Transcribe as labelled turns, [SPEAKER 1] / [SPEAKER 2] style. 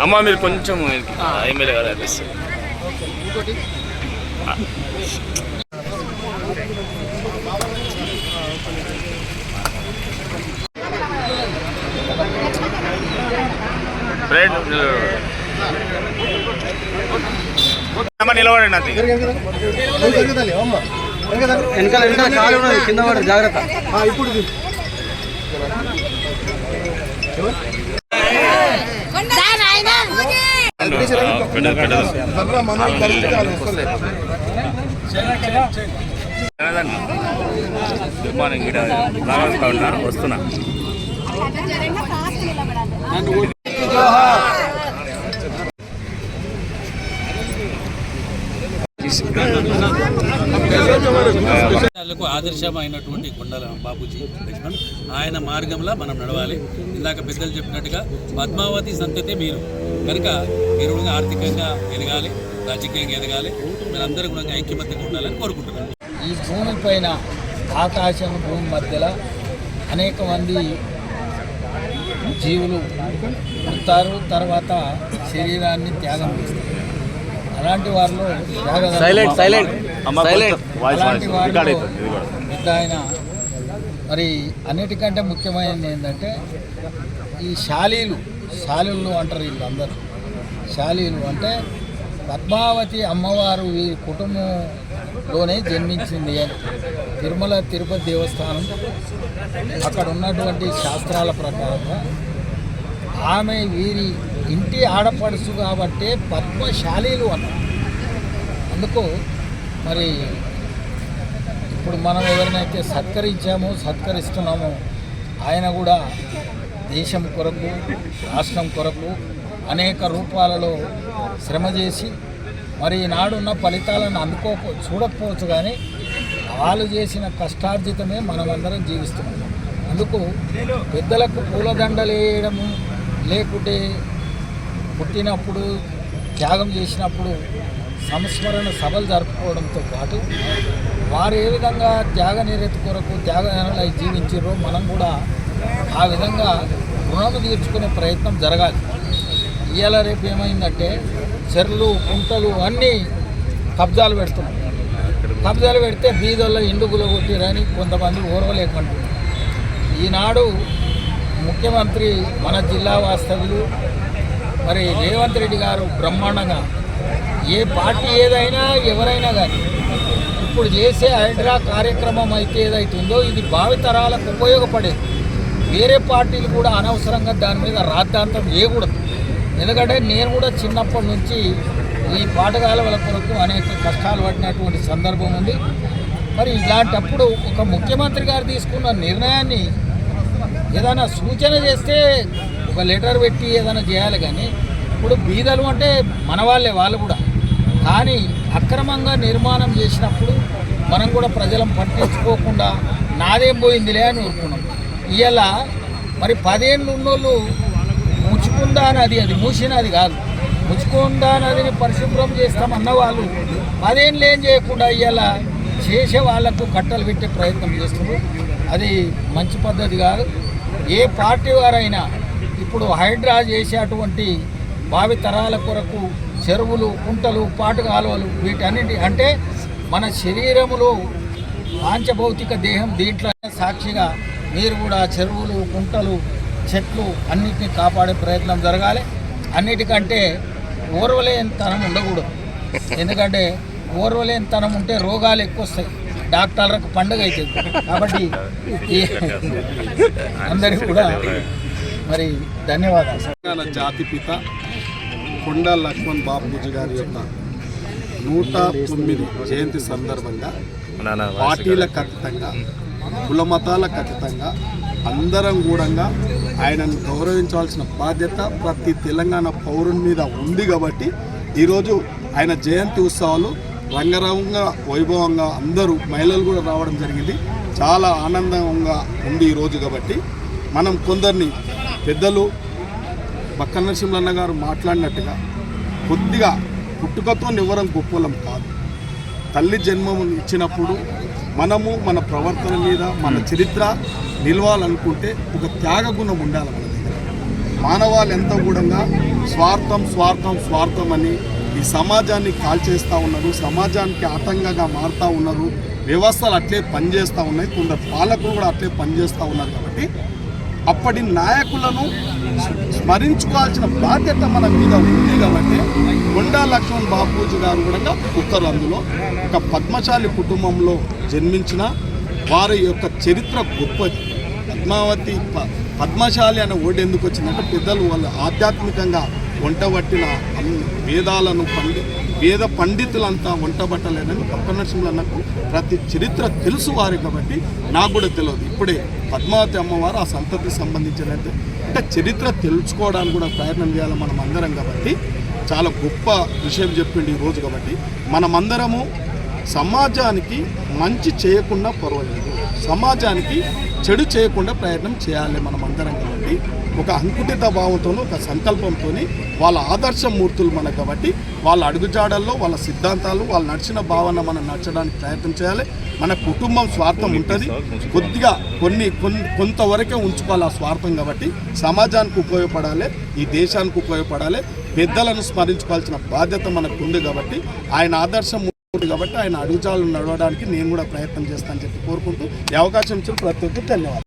[SPEAKER 1] అమ్మ మీరు కొంచెం ఎమ్మెల్యే గారు అనిపిస్తుంది. నిలబడండి అంతే.
[SPEAKER 2] వెనకాల కాలు ఉన్నది కింద పడ జాగ్రత్త. ఇప్పుడు
[SPEAKER 1] గుడ్ మార్నింగ్. వస్తున్నా.
[SPEAKER 3] ఆదర్శమైనటువంటి కొండల బాబూజీ లక్ష్మణ్ ఆయన మార్గంలో మనం నడవాలి. ఇందాక పెద్దలు చెప్పినట్టుగా పద్మావతి సంతతే మీరు కనుక మీరు కూడా ఆర్థికంగా ఎదగాలి, రాజకీయంగా ఎదగాలి, మీరందరూ కూడా ఐక్యమత్యంగా ఉండాలని కోరుకుంటున్నాను.
[SPEAKER 2] ఈ భూమి పైన ఆకాశం భూమి మధ్యలో అనేక మంది జీవులు పుడతారు, తర్వాత శరీరాన్ని త్యాగం చేస్తారు. అలాంటి వారిలో అలాంటి వారిలో పెద్ద ఆయన మరి అన్నిటికంటే ముఖ్యమైనది ఏంటంటే ఈ శాలీలు అంటారు వీళ్ళందరూ. శాలీలు అంటే పద్మావతి అమ్మవారు వీరి కుటుంబంలోనే జన్మించింది అని తిరుమల తిరుపతి దేవస్థానం అక్కడ ఉన్నటువంటి శాస్త్రాల ప్రకారంగా ఆమె వీరి ఇంటి ఆడపడుచు కాబట్టే పద్మశాలీలు అన్నారు. అందుకు మరి ఇప్పుడు మనం ఎవరినైతే సత్కరిస్తున్నామో ఆయన కూడా దేశం కొరకు, రాష్ట్రం కొరకు అనేక రూపాలలో శ్రమ చేసి మరి ఈనాడున్న ఫలితాలను చూడకపోవచ్చు, కానీ వాళ్ళు చేసిన కష్టార్జితమే మనమందరం జీవిస్తున్నాం. అందుకు పెద్దలకు పూలదండలు వేయడము, లేకుంటే పుట్టినప్పుడు త్యాగం చేసినప్పుడు సంస్మరణ సభలు జరుపుకోవడంతో పాటు వారు ఏ విధంగా త్యాగ నిరతి కొరకు త్యాగనలై జీవించారో మనం కూడా ఆ విధంగా రుణము తీర్చుకునే ప్రయత్నం జరగాలి. ఇవాళ రేపు ఏమైందంటే చెర్లు, కుంటలు అన్నీ కబ్జాలు పెడుతున్నాం. కబ్జాలు పెడితే బీదల్లో ఇండుగులు కొట్టిరని కొంతమంది ఓర్వలేకుంటున్నారు. ఈనాడు ముఖ్యమంత్రి మన జిల్లా వాస్తవ్యులు మరి రేవంత్ రెడ్డి గారు బ్రహ్మాండంగా ఏ పార్టీ ఏదైనా ఎవరైనా కానీ ఇప్పుడు చేసే హైడ్రా కార్యక్రమం అయితే ఏదైతుందో ఇది భావితరాలకు ఉపయోగపడేది. వేరే పార్టీలు కూడా అనవసరంగా దాని మీద రాద్ధాంతం చేయకూడదు. ఎందుకంటే నేను కూడా చిన్నప్పటి నుంచి ఈ పాఠశాలల కొరకు అనేక కష్టాలు పడినటువంటి సందర్భం ఉంది. మరి ఇలాంటప్పుడు ఒక ముఖ్యమంత్రి గారు తీసుకున్న నిర్ణయాన్ని ఏదైనా సూచన చేస్తే ఒక లెటర్ పెట్టి ఏదైనా చేయాలి, కానీ ఇప్పుడు బీదలు అంటే మన వాళ్ళు కూడా, కానీ అక్రమంగా నిర్మాణం చేసినప్పుడు మనం కూడా ప్రజలను పట్టించుకోకుండా నాదేం పోయిందిలే అని ఊరుకున్నాం. ఇవాళ మరి 10 ఏళ్ళు ఉన్నోళ్ళు ముచ్చుకుందా నది, అది మూసినది కాదు, ముచ్చుకుందా నదిని పరిశుభ్రం చేస్తామన్న వాళ్ళు 10 ఏళ్ళు ఏం చేయకుండా ఇవాళ చేసే వాళ్లకు కట్టలు పెట్టే ప్రయత్నం చేస్తున్నారు. అది మంచి పద్ధతి కాదు. ఏ పార్టీ వారైనా ఇప్పుడు హైడ్రా చేసేటువంటి భావి తరాల కొరకు చెరువులు, కుంటలు, పాటుకాలువలు వీటన్నిటి అంటే మన శరీరములో పాంచభౌతిక దేహం దీంట్లో సాక్షిగా మీరు కూడా చెరువులు, కుంటలు, చెట్లు అన్నిటినీ కాపాడే ప్రయత్నం జరగాలి. అన్నిటికంటే ఓర్వలేనితనం ఉండకూడదు. ఎందుకంటే ఓర్వలేనితనం ఉంటే రోగాలు ఎక్కువ వస్తాయి, డాక్టర్లకు పండుగ అవుతుంది. కాబట్టి అందరికీ కూడా మరి ధన్యవాదాలు.
[SPEAKER 4] తెలంగాణ జాతిపిత కొండా లక్ష్మణ్ బాపూజీ గారి యొక్క 109 జయంతి సందర్భంగా పార్టీలకు అతీతంగా, కుల మతాలకు అతీతంగా అందరం కూడా ఆయనను గౌరవించాల్సిన బాధ్యత ప్రతి తెలంగాణ పౌరుని మీద ఉంది. కాబట్టి ఈరోజు ఆయన జయంతి ఉత్సవాలు రంగరంగ వైభవంగా అందరూ మహిళలు కూడా రావడం జరిగింది. చాలా ఆనందంగా ఉంది ఈరోజు. కాబట్టి మనం కొందరిని పెద్దలు బక్క నరసింహన్న గారు మాట్లాడినట్టుగా కొద్దిగా పుట్టుకతో నివ్వరం గొప్పలం కాదు. తల్లి జన్మము ఇచ్చినప్పుడు మనము మన ప్రవర్తన మీద మన చరిత్ర నిలవాలనుకుంటే ఒక త్యాగ గుణం ఉండాలి మన దగ్గర. మానవాళి ఎంతో కూడా స్వార్థం స్వార్థం స్వార్థం అని ఈ సమాజాన్ని కాల్చేస్తూ ఉన్నారు, సమాజానికి ఆటంకంగా మారుతూ ఉన్నారు, వ్యవస్థలు అట్లే పనిచేస్తూ ఉన్నాయి, కొందరు పాలకులు కూడా అట్లే పనిచేస్తూ ఉన్నారు. కాబట్టి అప్పటి నాయకులను స్మరించుకోవాల్సిన బాధ్యత మన మీద ఉంది. కాబట్టి కొండా లక్ష్మణ్ బాపూజీ గారు కూడా ఒకరు. అందులో ఒక పద్మశాలి కుటుంబంలో జన్మించిన వారి యొక్క చరిత్ర గొప్పది. పద్మశాలి అనే ఓటు ఎందుకు వచ్చిందంటే పెద్దలు వాళ్ళు ఆధ్యాత్మికంగా వంటబట్టిన వేదాలను వేద పండితులంతా వంటబట్టలేదని పక్క నరసింహులకు ప్రతి చరిత్ర తెలుసు వారి. కాబట్టి నాకు కూడా తెలియదు. ఇప్పుడే పద్మావతి అమ్మవారు ఆ సంతతికి సంబంధించినట్టు అంటే చరిత్ర తెలుసుకోవడానికి కూడా ప్రయత్నం చేయాలి మనం అందరం. కాబట్టి చాలా గొప్ప విషయం చెప్పింది ఈరోజు. కాబట్టి మనమందరము సమాజానికి మంచి చేయకుండా పర్వాలేదు, సమాజానికి చెడు చేయకుండా ప్రయత్నం చేయాలి మనం అందరం. కాబట్టి ఒక అంకుటిత భావంతోనూ ఒక సంకల్పంతో వాళ్ళ ఆదర్శమూర్తులు మనకు. కాబట్టి వాళ్ళ అడుగుజాడల్లో వాళ్ళ సిద్ధాంతాలు వాళ్ళు నడిచిన భావన మనం నడచడానికి ప్రయత్నం చేయాలి. మన కుటుంబం స్వార్థం ఉంటుంది, కొద్దిగా కొంతవరకే ఉంచుకోవాలి ఆ స్వార్థం. కాబట్టి సమాజానికి ఉపయోగపడాలి, ఈ దేశానికి ఉపయోగపడాలి, పెద్దలను స్మరించుకోవాల్సిన బాధ్యత మనకు ఉంది. కాబట్టి ఆయన ఆదర్శం కాబట్టి ఆయన అడుగుజాడలు నడవడానికి నేను కూడా ప్రయత్నం చేస్తానని చెప్పి కోరుకుంటూ ఈ అవకాశం ఇచ్చిన ప్రతి ఒక్కరికి ధన్యవాదాలు.